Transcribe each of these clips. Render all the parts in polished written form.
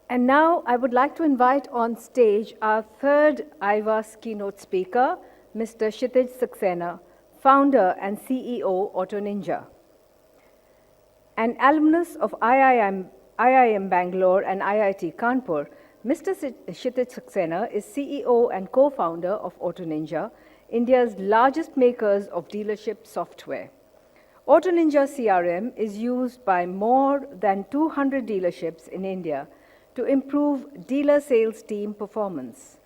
And now I would like to invite on stage our third IVASS keynote speaker, Mr. Kshitij Saxena, founder and CEO, Autoninja. An alumnus of IIM Bangalore and IIT Kanpur, Mr. Kshitij Saxena is CEO and co-founder of Autoninja, India's largest makers of dealership software. Autoninja CRM is used by more than 200 dealerships in India to improve dealer sales team performance.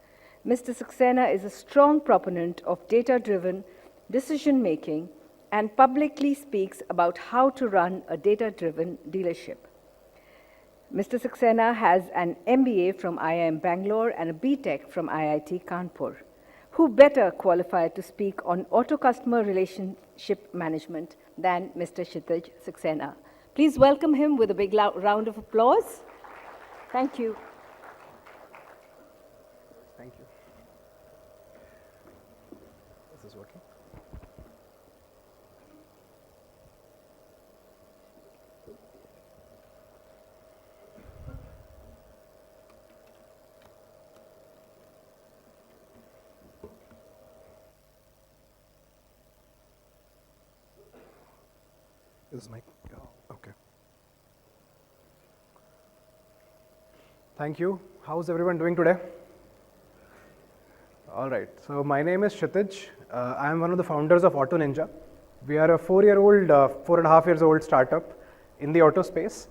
Mr. Saxena is a strong proponent of data-driven decision-making and publicly speaks about how to run a data-driven dealership. Mr. Saxena has an MBA from IIM Bangalore and a BTech from IIT Kanpur. Who better qualified to speak on auto-customer relationship management than Mr. Kshitij Saxena? Please welcome him with a big round of applause. Thank you. Thank you. Is this working? Is this mic? Oh, okay. Thank you. How's everyone doing today? All right. So my name is Kshitij. I am one of the founders of Autoninja. We are a 4.5 years old startup in the auto space.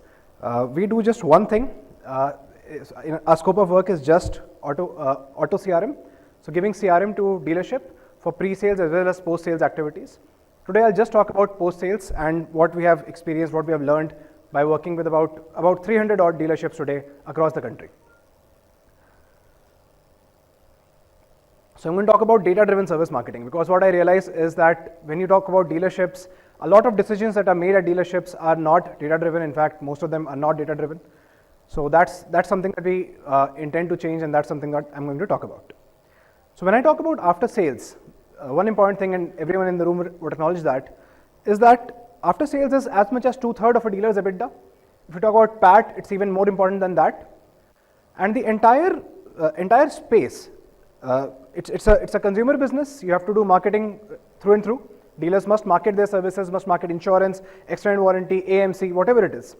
We do just one thing. Our scope of work is just auto CRM. So giving CRM to dealership for pre-sales as well as post-sales activities. Today I'll just talk about post-sales and what we have experienced, what we have learned by working with about 300 odd dealerships today across the country. So I'm going to talk about data-driven service marketing, because what I realize is that when you talk about dealerships, a lot of decisions that are made at dealerships are not data-driven. In fact, most of them are not data-driven. So that's something that we intend to change, and that's something that I'm going to talk about. So when I talk about after sales, one important thing, and everyone in the room would acknowledge that, is that after sales is as much as 2/3 of a dealer's EBITDA. If you talk about PAT, it's even more important than that. And the entire space, it's a consumer business. You have to do marketing through and through. Dealers must market their services, must market insurance, extended warranty, AMC, whatever it is.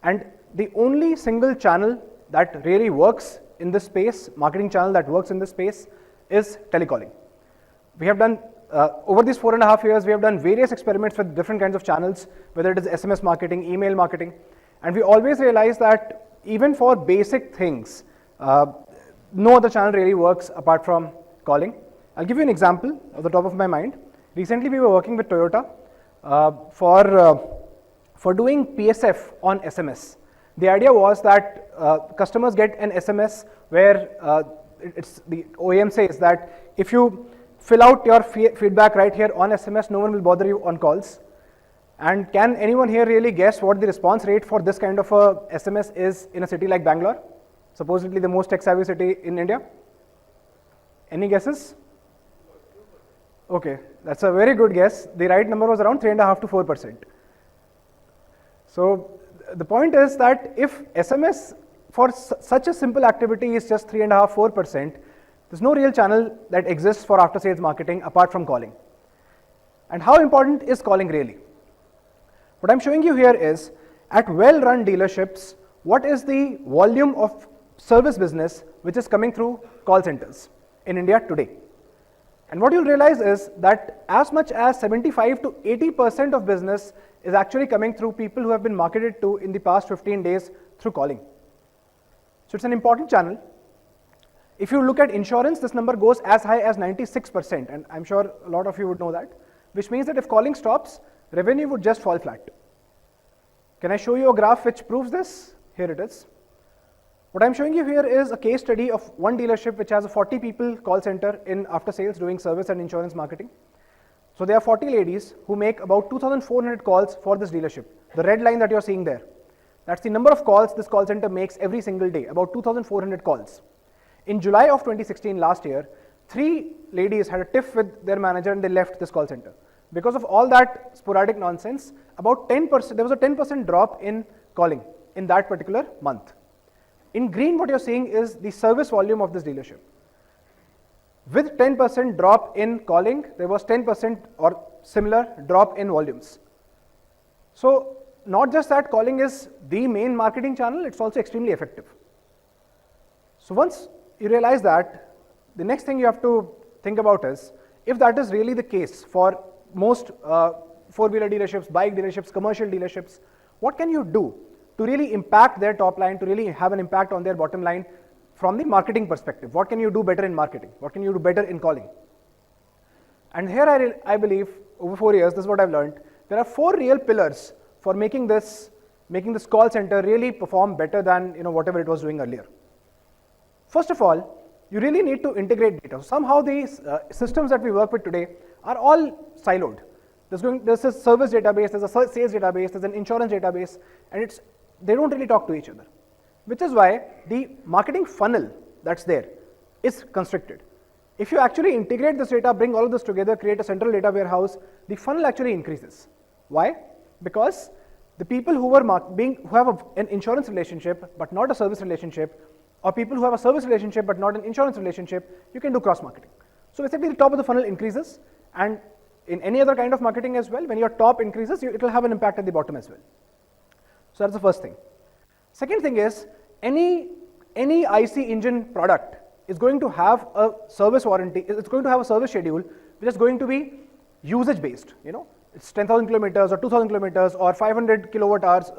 And the only single channel that really works in this space, marketing channel that works in this space, is telecalling. We have done over these 4.5 years, we have done various experiments with different kinds of channels, whether it is SMS marketing, email marketing, and we always realize that even for basic things, no other channel really works apart from calling. I'll give you an example off the top of my mind. Recently, we were working with Toyota for doing PSF on SMS. The idea was that customers get an SMS where the OEM says that if you fill out your feedback right here on SMS, no one will bother you on calls. And can anyone here really guess what the response rate for this kind of a SMS is in a city like Bangalore? Supposedly the most tech-savvy city in India. Any guesses? Okay, that's a very good guess. The right number was around 3.5 to 4%. So the point is that if SMS for such a simple activity is just 3.5, 4%, there's no real channel that exists for after sales marketing apart from calling. And how important is calling really? What I'm showing you here is, at well-run dealerships, what is the volume of service business which is coming through call centers in India today? And what you'll realize is that as much as 75 to 80% of business is actually coming through people who have been marketed to in the past 15 days through calling. So it's an important channel. If you look at insurance, this number goes as high as 96%, and I'm sure a lot of you would know that, which means that if calling stops, revenue would just fall flat. Can I show you a graph which proves this? Here it is. What I'm showing you here is a case study of one dealership which has a 40 people call center in after sales doing service and insurance marketing. So there are 40 ladies who make about 2,400 calls for this dealership. The red line that you're seeing there, that's the number of calls this call center makes every single day, about 2,400 calls. In July of 2016, last year, 3 ladies had a tiff with their manager and they left this call center. Because of all that sporadic nonsense, about 10%, there was a 10% drop in calling in that particular month. In green, what you're seeing is the service volume of this dealership. With 10% drop in calling, there was 10% or similar drop in volumes. So not just that calling is the main marketing channel, it's also extremely effective. So once you realize that, the next thing you have to think about is, if that is really the case for most four-wheeler dealerships, bike dealerships, commercial dealerships, what can you do to really impact their top line, to really have an impact on their bottom line from the marketing perspective? What can you do better in marketing? What can you do better in calling? And here I believe, over 4 years, this is what I've learned, there are 4 real pillars for making this call center really perform better than whatever it was doing earlier. First of all, you really need to integrate data. Somehow these systems that we work with today are all siloed. There's a service database, there's a sales database, there's an insurance database, and they don't really talk to each other. Which is why the marketing funnel that's there is constricted. If you actually integrate this data, bring all of this together, create a central data warehouse, the funnel actually increases. Why? Because the people who have an insurance relationship but not a service relationship, or people who have a service relationship but not an insurance relationship, you can do cross-marketing. So basically the top of the funnel increases, and in any other kind of marketing as well, when your top increases, it will have an impact at the bottom as well. So that's the first thing. Second thing is, any IC engine product is going to have a service warranty, it's going to have a service schedule which is going to be usage based. It's 10,000 kilometers or 2,000 kilometers or 500 kilowatt hours,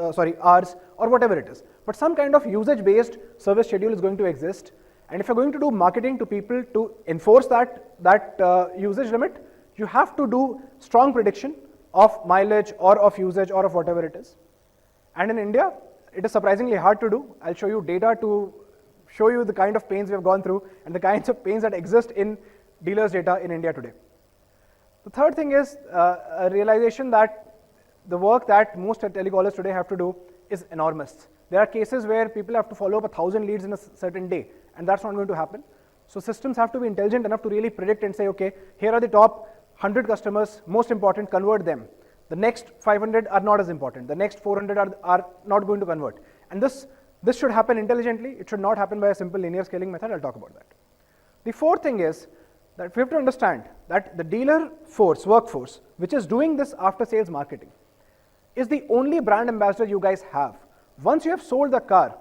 hours or whatever it is. But some kind of usage based service schedule is going to exist. And if you're going to do marketing to people to enforce that usage limit, you have to do strong prediction of mileage or of usage or of whatever it is. And in India, it is surprisingly hard to do. I'll show you data to show you the kind of pains we have gone through and the kinds of pains that exist in dealers' data in India today. The third thing is a realization that the work that most telecallers today have to do is enormous. There are cases where people have to follow up 1,000 leads in a certain day, and that's not going to happen. So systems have to be intelligent enough to really predict and say, okay, here are the top 100 customers, most important, convert them. The next 500 are not as important. The next 400 are not going to convert. And this should happen intelligently. It should not happen by a simple linear scaling method. I'll talk about that. The fourth thing is that we have to understand that the dealer workforce, which is doing this after sales marketing, is the only brand ambassador you guys have. Once you have sold the car,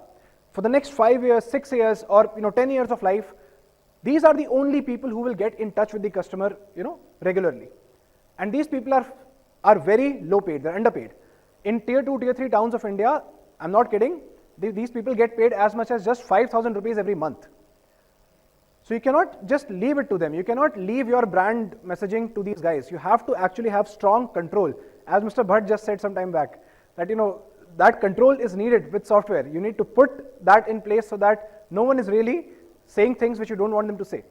for the next 5 years, 6 years, or 10 years of life, these are the only people who will get in touch with the customer, regularly. And these people are very low paid, they're underpaid. In tier 2, tier 3 towns of India, I'm not kidding, these people get paid as much as just 5,000 rupees every month. So you cannot just leave it to them. You cannot leave your brand messaging to these guys. You have to actually have strong control. As Mr. Bhatt just said some time back, that that control is needed with software. You need to put that in place so that no one is really saying things which you don't want them to say.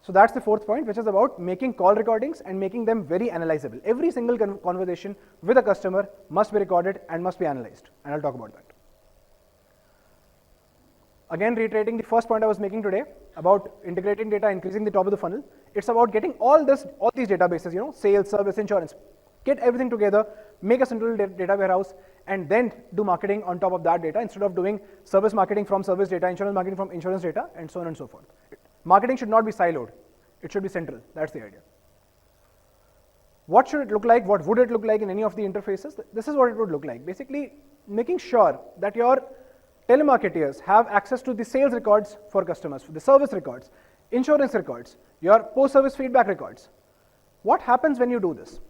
So that's the fourth point, which is about making call recordings and making them very analyzable. Every single conversation with a customer must be recorded and must be analyzed, and I'll talk about that. Again, reiterating the first point I was making today about integrating data, increasing the top of the funnel. It's about getting all these databases, sales, service, insurance, get everything together, make a central data warehouse, and then do marketing on top of that data instead of doing service marketing from service data, insurance marketing from insurance data, and so on and so forth. Marketing should not be siloed. It should be central. That's the idea. What should it look like? What would it look like in any of the interfaces? This is what it would look like. Basically, making sure that your telemarketers have access to the sales records for customers, the service records, insurance records, your post-service feedback records. What happens when you do this?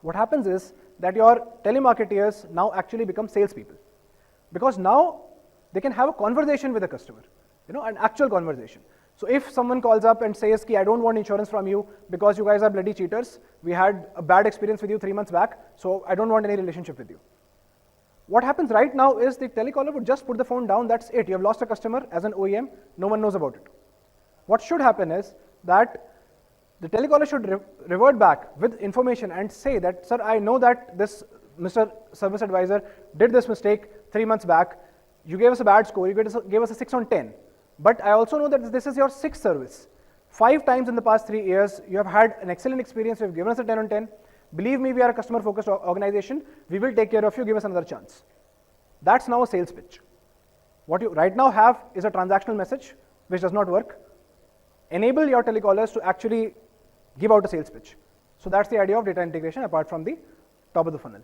What happens is that your telemarketers now actually become salespeople, because now they can have a conversation with a customer, an actual conversation. So if someone calls up and says, I don't want insurance from you because you guys are bloody cheaters, we had a bad experience with you 3 months back, so I don't want any relationship with you. What happens right now is the telecaller would just put the phone down, that's it. You have lost a customer as an OEM, no one knows about it. What should happen is that the telecaller should revert back with information and say that, sir, I know that this Mr. Service Advisor did this mistake 3 months back. You gave us a bad score, you gave us a 6 on 10. But I also know that this is your 6th service. 5 times in the past 3 years, you have had an excellent experience, you have given us a 10 on 10. Believe me, we are a customer-focused organization. We will take care of you, give us another chance. That's now a sales pitch. What you right now have is a transactional message which does not work. Enable your telecallers to actually give out a sales pitch. So that's the idea of data integration apart from the top of the funnel.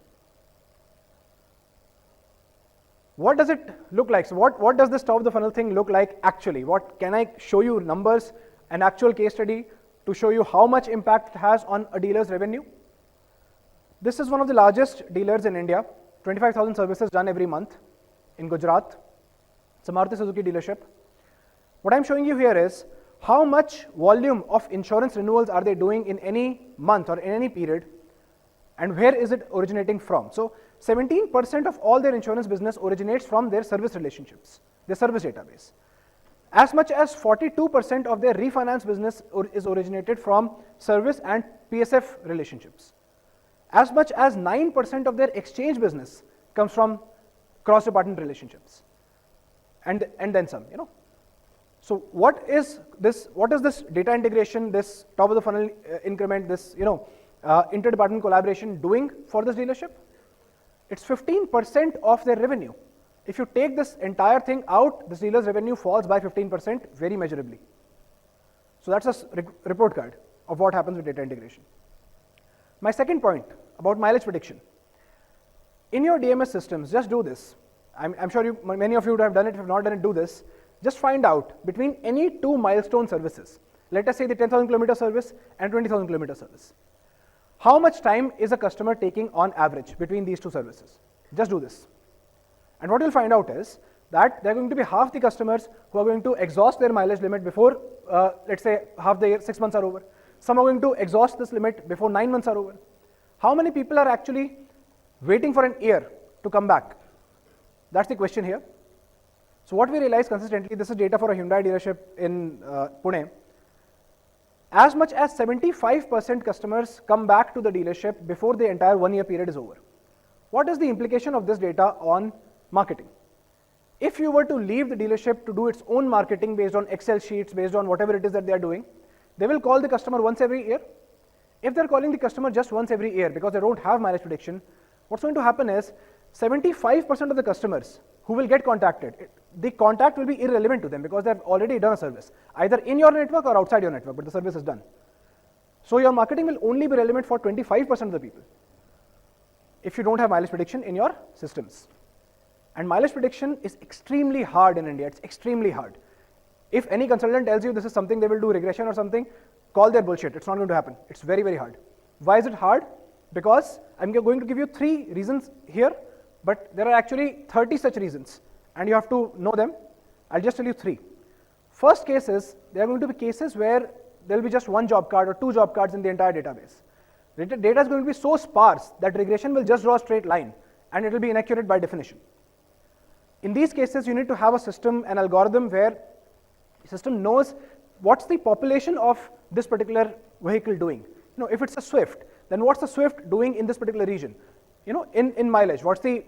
What does it look like? So what does this top of the funnel thing look like actually? What can I show you numbers, an actual case study to show you how much impact it has on a dealer's revenue? This is one of the largest dealers in India, 25,000 services done every month in Gujarat. It's a Maruti Suzuki dealership. What I'm showing you here is how much volume of insurance renewals are they doing in any month or in any period, and where is it originating from. So 17% of all their insurance business originates from their service relationships, their service database. As much as 42% of their refinance business is originated from service and PSF relationships. As much as 9% of their exchange business comes from cross-department relationships, and then some, you know. So what is this data integration, this top of the funnel increment, this, you know, interdepartment collaboration doing for this dealership? It's 15% of their revenue. If you take this entire thing out, this dealer's revenue falls by 15% very measurably. So that's a report card of what happens with data integration. My second point about mileage prediction. In your DMS systems, just do this. I'm sure many of you would have done it. If you have not done it, do this. Just find out between any two milestone services, let us say the 10,000 kilometer service and 20,000 kilometer service, how much time is a customer taking on average between these two services? Just do this. And what you'll find out is that there are going to be half the customers who are going to exhaust their mileage limit before, let's say, half the year, 6 months are over. Some are going to exhaust this limit before 9 months are over. How many people are actually waiting for an year to come back? That's the question here. So what we realize consistently, this is data for a Hyundai dealership in Pune, as much as 75% customers come back to the dealership before the entire 1 year period is over. What is the implication of this data on marketing? If you were to leave the dealership to do its own marketing based on Excel sheets, based on whatever it is that they are doing, they will call the customer once every year. If they're calling the customer just once every year because they don't have mileage prediction, what's going to happen is 75% of the customers who will get contacted, the contact will be irrelevant to them because they've already done a service, either in your network or outside your network, but the service is done. So your marketing will only be relevant for 25% of the people if you don't have mileage prediction in your systems. And mileage prediction is extremely hard in India. It's extremely hard. If any consultant tells you this is something they will do regression or something, call their bullshit. It's not going to happen. It's very, very hard. Why is it hard? Because I'm going to give you 3 reasons here, but there are actually 30 such reasons, and you have to know them. I'll just tell you 3. First case is, there are going to be cases where there will be just 1 job card or 2 job cards in the entire database. The data is going to be so sparse that regression will just draw a straight line, and it will be inaccurate by definition. In these cases, you need to have a system, an algorithm where the system knows what's the population of this particular vehicle doing. You know, if it's a Swift, then what's the Swift doing in this particular region? You know, in mileage, what's the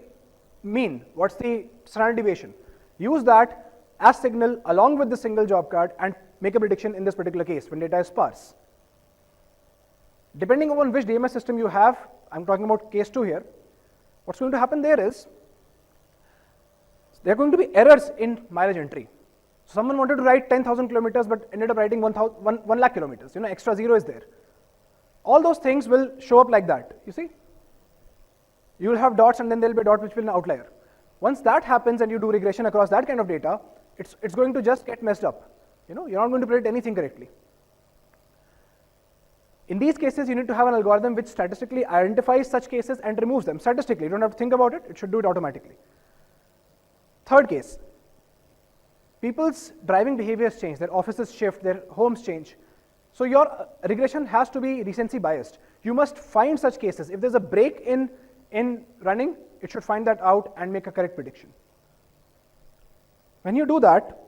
mean? What's the standard deviation? Use that as signal along with the single job card and make a prediction in this particular case when data is sparse. Depending upon which DMS system you have, I'm talking about case 2 here, what's going to happen there is, there are going to be errors in mileage entry. So someone wanted to write 10,000 kilometers but ended up writing 1 lakh kilometers. You know, extra 0 is there. All those things will show up like that, you see. You will have dots and then there will be a dot which will be an outlier. Once that happens and you do regression across that kind of data, it's going to just get messed up. You know, you're not going to predict anything correctly. In these cases, you need to have an algorithm which statistically identifies such cases and removes them statistically. You don't have to think about it, it should do it automatically. Third case, people's driving behaviors change, their offices shift, their homes change. So your regression has to be recency biased. You must find such cases. If there's a break in running, it should find that out and make a correct prediction. When you do that,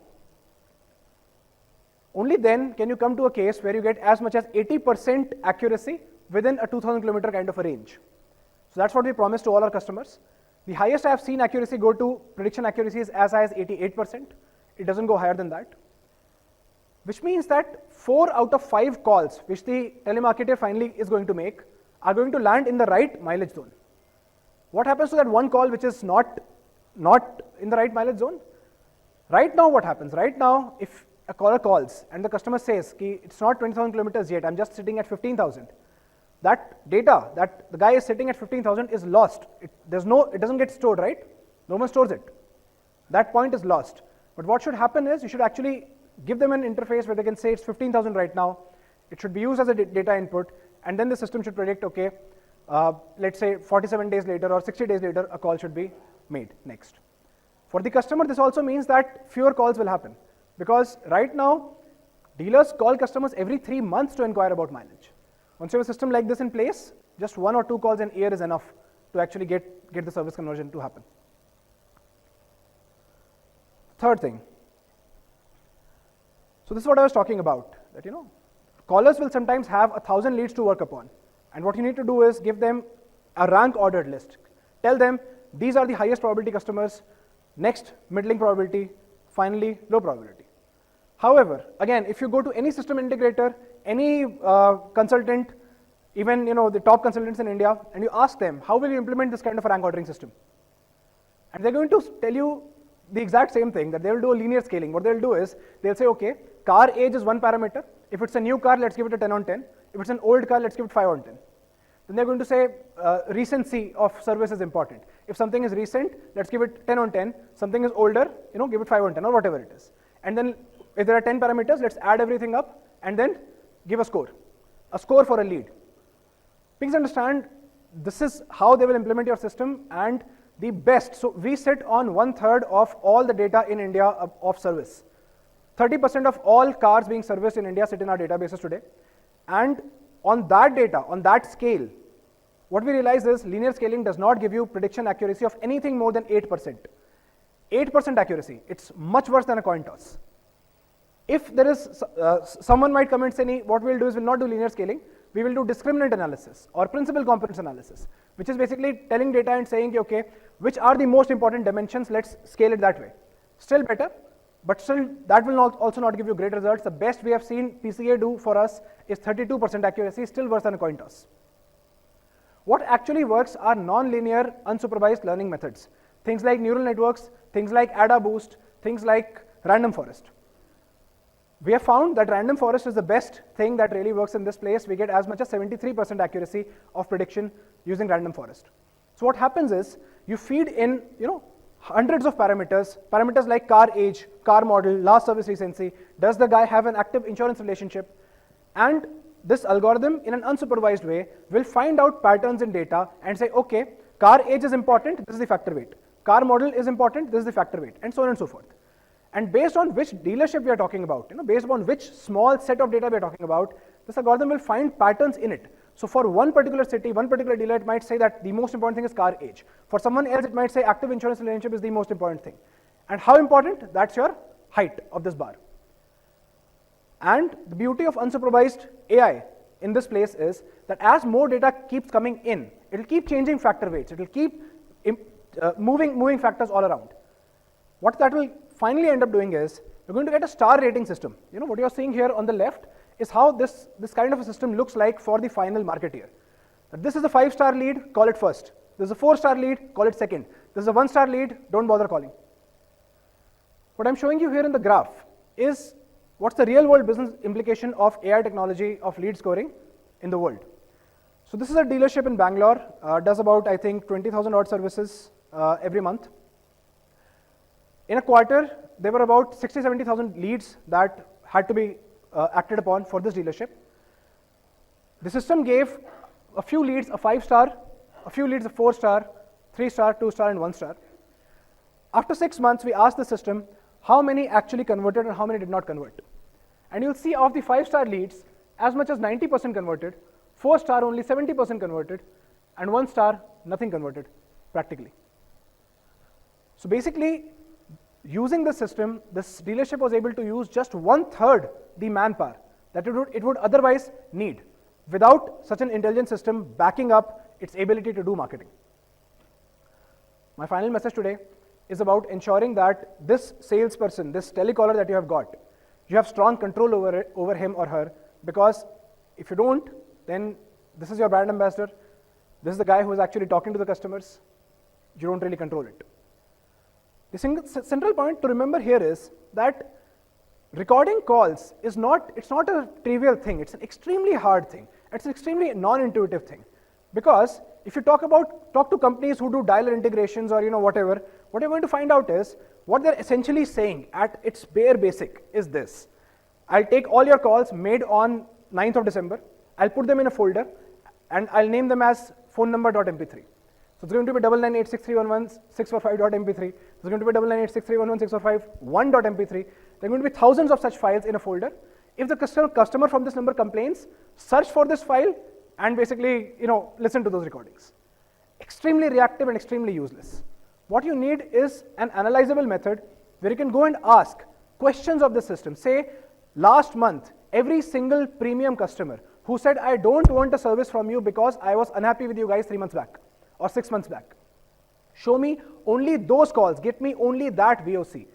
only then can you come to a case where you get as much as 80% accuracy within a 2,000 kilometer kind of a range. So that's what we promise to all our customers. The highest I have seen accuracy go to, prediction accuracy is as high as 88%. It doesn't go higher than that. Which means that 4 out of 5 calls which the telemarketer finally is going to make are going to land in the right mileage zone. What happens to that one call which is not in the right mileage zone? Right now what happens? Right now, if a caller calls and the customer says, Ki, it's not 20,000 kilometers yet, I'm just sitting at 15,000. That data that the guy is sitting at 15,000 is lost. It doesn't get stored, right? No one stores it. That point is lost. But what should happen is you should actually give them an interface where they can say it's 15,000 right now. It should be used as a data input, and then the system should predict, okay, let's say 47 days later or 60 days later, a call should be made next. For the customer, this also means that fewer calls will happen, because right now, dealers call customers every 3 months to inquire about mileage. Once you have a system like this in place, just 1 or 2 calls a year is enough to actually get the service conversion to happen. Third thing. So this is what I was talking about, that callers will sometimes have 1,000 leads to work upon. And what you need to do is give them a rank ordered list. Tell them these are the highest probability customers, next middling probability, finally low probability. However, again, if you go to any system integrator, any consultant, even the top consultants in India, and you ask them, how will you implement this kind of a rank ordering system? And they're going to tell you the exact same thing, that they will do a linear scaling. What they'll do is, they'll say, okay, car age is one parameter. If it's a new car, let's give it a 10 on 10. If it's an old car, let's give it 5 on 10. Then they're going to say recency of service is important. If something is recent, let's give it 10 on 10. Something is older, give it 5 on 10 or whatever it is. And then if there are 10 parameters, let's add everything up and then give a score for a lead. Please understand, this is how they will implement your system, and the best. So we sit on 1/3 of all the data in India of service. 30% of all cars being serviced in India sit in our databases today. And on that data, on that scale, what we realize is linear scaling does not give you prediction accuracy of anything more than 8%. 8% accuracy, it's much worse than a coin toss. If there is, someone might come and say, what we'll do is we'll not do linear scaling, we will do discriminant analysis or principal components analysis, which is basically telling data and saying, okay, which are the most important dimensions, let's scale it that way. Still better, but still that will also not give you great results. The best we have seen PCA do for us is 32% accuracy, still worse than a coin toss. What actually works are non-linear unsupervised learning methods. Things like neural networks, things like ADA boost, things like random forest. We have found that random forest is the best thing that really works in this place. We get as much as 73% accuracy of prediction using random forest. So what happens is you feed in, hundreds of parameters like car age, car model, last service recency, does the guy have an active insurance relationship, and this algorithm in an unsupervised way will find out patterns in data and say, okay, car age is important, this is the factor weight. Car model is important, this is the factor weight, and so on and so forth. And based on which dealership we are talking about, based upon which small set of data we are talking about, this algorithm will find patterns in it. So for one particular city, one particular dealer, it might say that the most important thing is car age. For someone else, it might say active insurance relationship is the most important thing. And how important? That's your height of this bar. And the beauty of unsupervised AI in this place is that as more data keeps coming in, it will keep changing factor weights. It will keep moving factors all around. What that will finally end up doing is, you're going to get a star rating system. What you're seeing here on the left is how this kind of a system looks like for the final marketeer. This is a 5-star lead, call it first. This is a 4-star lead, call it second. This is a 1-star lead, don't bother calling. What I'm showing you here in the graph is what's the real world business implication of AI technology of lead scoring in the world. So this is a dealership in Bangalore, does about, I think, 20,000 odd services every month. In a quarter, there were about 60,000-70,000 leads that had to be acted upon for this dealership. The system gave a few leads a 5-star, a few leads a 4-star, 3-star, 2-star, and 1-star. After 6 months, we asked the system how many actually converted and how many did not convert. And you'll see of the 5-star leads, as much as 90% converted, 4-star only 70% converted, and 1-star nothing converted practically. So basically, using the system, this dealership was able to use just 1/3 the manpower that it would otherwise need without such an intelligent system backing up its ability to do marketing. My final message today is about ensuring that this salesperson, this telecaller that you have got, you have strong control over him or her, because if you don't, then this is your brand ambassador, this is the guy who is actually talking to the customers, you don't really control it. The central point to remember here is that recording calls is not a trivial thing. It's an extremely hard thing. It's an extremely non-intuitive thing. Because if you talk to companies who do dialer integrations or whatever, what you're going to find out is what they're essentially saying at its bare basic is this. I'll take all your calls made on 9th of December, I'll put them in a folder, and I'll name them as phone number.mp3. So it's going to be 99863116455.mp3. It's going to be 99863116451.mp3. There are going to be thousands of such files in a folder. If the customer from this number complains, search for this file and basically listen to those recordings. Extremely reactive and extremely useless. What you need is an analyzable method where you can go and ask questions of the system. Say, last month, every single premium customer who said, I don't want a service from you because I was unhappy with you guys 3 months back or 6 months back. Show me only those calls, get me only that VOC.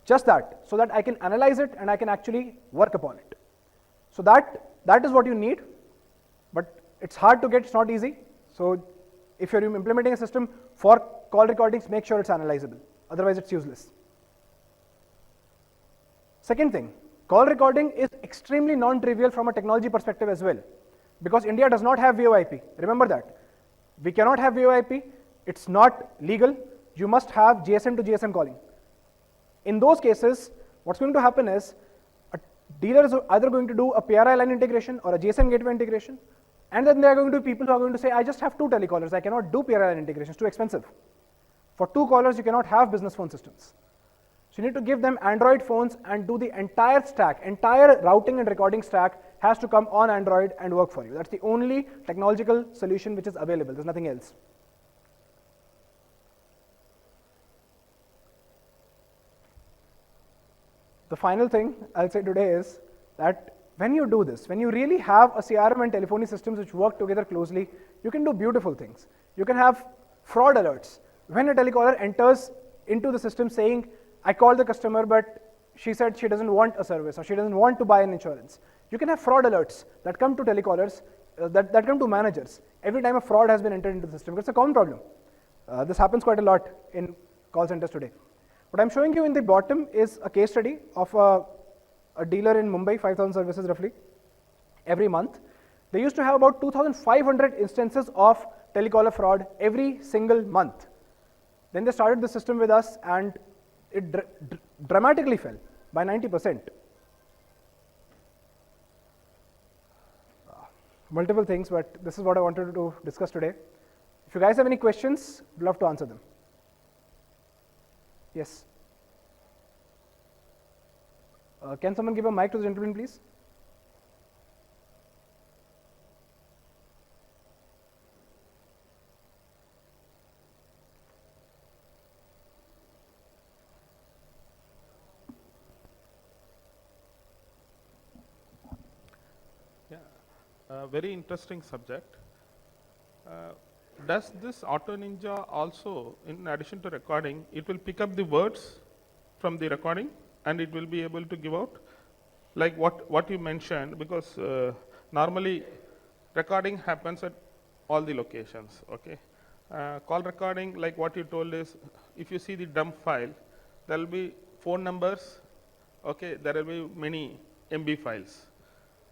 Just that, so that I can analyze it and I can actually work upon it. So that is what you need, but it's hard to get, it's not easy. So if you're implementing a system for call recordings, make sure it's analyzable. Otherwise, it's useless. Second thing, call recording is extremely non-trivial from a technology perspective as well, because India does not have VoIP. Remember that. We cannot have VoIP. It's not legal. You must have GSM to GSM calling. In those cases, what's going to happen is a dealer is either going to do a PRI line integration or a GSM gateway integration, and then there are going to be people who are going to say, I just have 2 telecallers. I cannot do PRI line integration. It's too expensive. For 2 callers, you cannot have business phone systems. So you need to give them Android phones and do the entire stack, entire routing and recording stack has to come on Android and work for you. That's the only technological solution which is available. There's nothing else. The final thing I'll say today is that when you do this, when you really have a CRM and telephony systems which work together closely, you can do beautiful things. You can have fraud alerts. When a telecaller enters into the system saying, I called the customer, but she said she doesn't want a service or she doesn't want to buy an insurance. You can have fraud alerts that come to telecallers, that come to managers every time a fraud has been entered into the system. It's a common problem. This happens quite a lot in call centers today. What I'm showing you in the bottom is a case study of a dealer in Mumbai, 5,000 services roughly, every month. They used to have about 2,500 instances of telecaller fraud every single month. Then they started the system with us and it dramatically fell by 90%. Multiple things, but this is what I wanted to discuss today. If you guys have any questions, I'd love to answer them. Yes. Can someone give a mic to the gentleman, please? Very interesting subject. Does this Autoninja also, in addition to recording, it will pick up the words from the recording and it will be able to give out? Like what you mentioned, because normally recording happens at all the locations, okay? Call recording, like what you told is, if you see the dump file, there will be phone numbers, okay, there will be many MB files.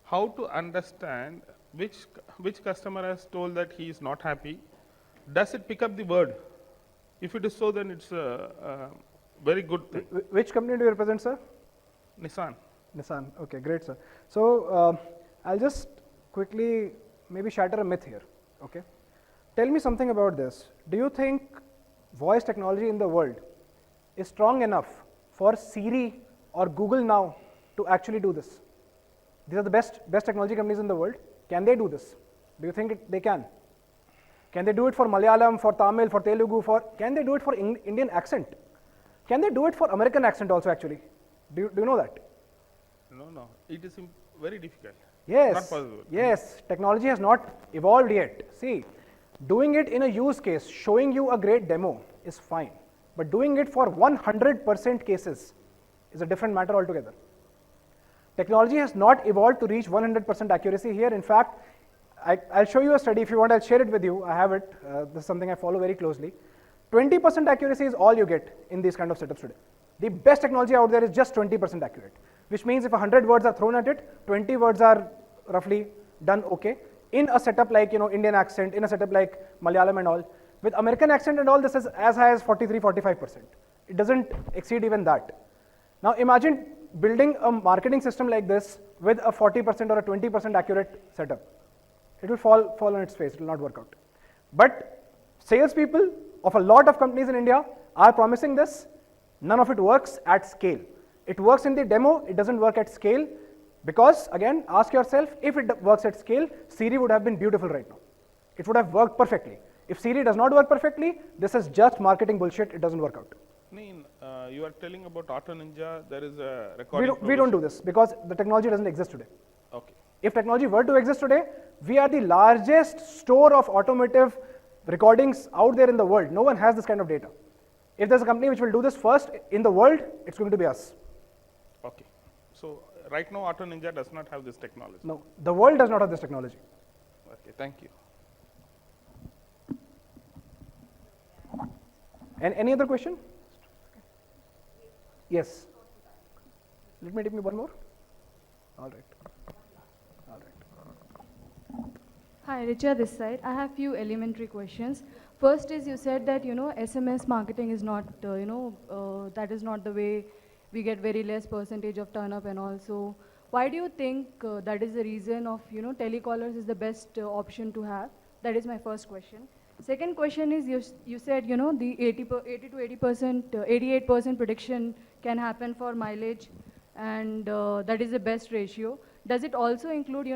How to understand which customer has told that he is not happy? Does it pick up the word? If it is so, then it's a very good thing. Which company do you represent, sir? Nissan. Nissan. Okay, great, sir. So I'll just quickly maybe shatter a myth here. Okay, tell me something about this. Do you think voice technology in the world is strong enough for Siri or Google now to actually do this? These are the best technology companies in the world. Can they do this? Do you think they can? Can they do it for Malayalam, for Tamil, for Telugu? Can they do it for Indian accent? Can they do it for American accent also actually? Do you know that? No. It is very difficult. Yes. Not possible. Yes. Technology has not evolved yet. See, doing it in a use case, showing you a great demo is fine. But doing it for 100% cases is a different matter altogether. Technology has not evolved to reach 100% accuracy here. In fact, I'll show you a study if you want. I'll share it with you. I have it. This is something I follow very closely. 20% accuracy is all you get in these kind of setups today. The best technology out there is just 20% accurate, which means if 100 words are thrown at it, 20 words are roughly done okay. In a setup like, Indian accent, in a setup like Malayalam and all, with American accent and all, this is as high as 43-45%. It doesn't exceed even that. Now imagine building a marketing system like this with a 40% or a 20% accurate setup. It will fall on its face, it will not work out. But salespeople of a lot of companies in India are promising this. None of it works at scale. It works in the demo, it doesn't work at scale, because again, ask yourself, if it works at scale, Siri would have been beautiful right now. It would have worked perfectly. If Siri does not work perfectly, this is just marketing bullshit, it doesn't work out. You are telling about Autoninja, there is a recording. We don't do this because the technology doesn't exist today. Okay. If technology were to exist today, we are the largest store of automotive recordings out there in the world. No one has this kind of data. If there's a company which will do this first in the world, it's going to be us. Okay. So right now Autoninja does not have this technology. No, the world does not have this technology. Okay, thank you. And any other question? Yes. Let me take me one more. All right. All right. Hi, Richa this side. I have few elementary questions. First is you said that, SMS marketing is not, that is not the way we get very less percentage of turn up and also. Why do you think that is the reason of, telecallers is the best option to have? That is my first question. Second question is you said, the 80 to 80%, 88% prediction can happen for mileage and that is the best ratio. Does it also include,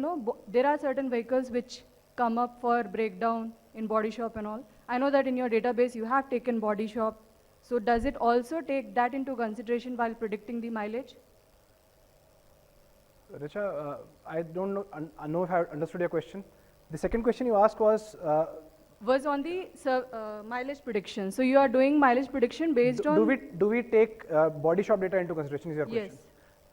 there are certain vehicles which come up for breakdown in body shop and all. I know that in your database you have taken body shop. So does it also take that into consideration while predicting the mileage? Richa, I don't know if I understood your question. The second question you asked was on the mileage prediction. So you are doing mileage prediction based on... Do we take body shop data into consideration is your question? Yes.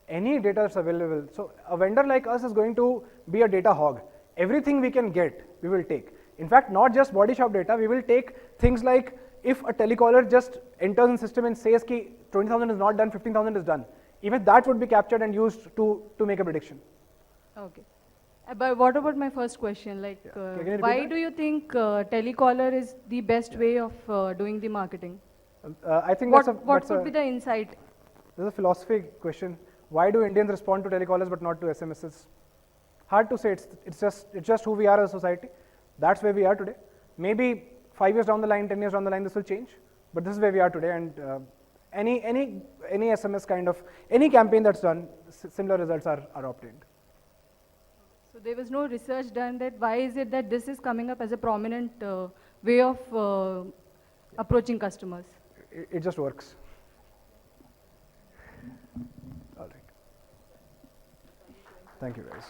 Any data that's available. So a vendor like us is going to be a data hog. Everything we can get, we will take. In fact, not just body shop data, we will take things like if a telecaller just enters in system and says ki 20,000 is not done, 15,000 is done. Even that would be captured and used to make a prediction. Okay. But what about my first question? Like, why do you think telecaller is the best way of doing the marketing? I think what would be the insight? There's a philosophy question. Why do Indians respond to telecallers but not to SMSs? Hard to say. It's just who we are as a society. That's where we are today. Maybe 5 years down the line, 10 years down the line, this will change. But this is where we are today. And any SMS kind of any campaign that's done, similar results are obtained. So there was no research done that why is it that this is coming up as a prominent way of approaching customers? It just works. All right. Thank you guys.